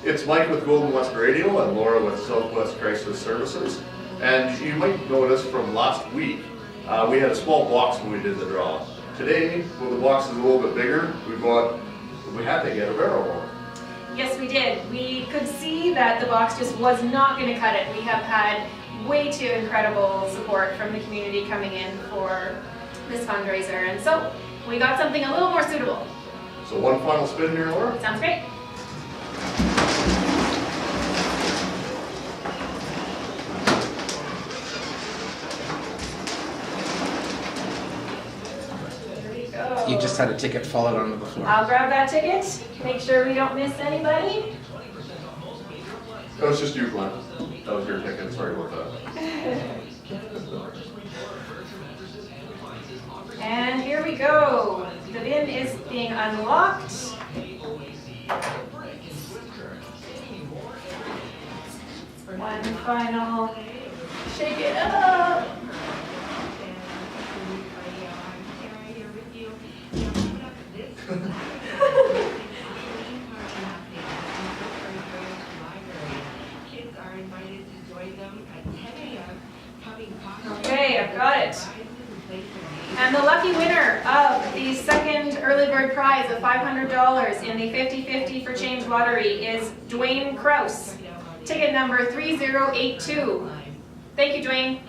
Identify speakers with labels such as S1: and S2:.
S1: It's Mike with Golden West Radio and Laura with Southwest Crisis Services. And you might notice from last week, we had a small box when we did the draw. Today, when the box is a little bit bigger, we had to get a barrel roller.
S2: Yes, we did. We could see that the box just was not going to cut it. We have had way too incredible support from the community coming in for this fundraiser, and so we got something a little more suitable.
S1: So one final spin here, Laura.
S2: Sounds great. There we go.
S3: You just had a ticket fall out onto the floor.
S2: I'll grab that ticket, make sure we don't miss anybody.
S1: That was just you, Glenn. That was your ticket. Sorry about that.
S2: And here we go. The bin is being unlocked. One final shake it up. Okay, I've got it. And the lucky winner of the second early bird prize of $500 in the 50-50 for Change lottery is Dwayne Kraus. Ticket number 3082. Thank you, Dwayne.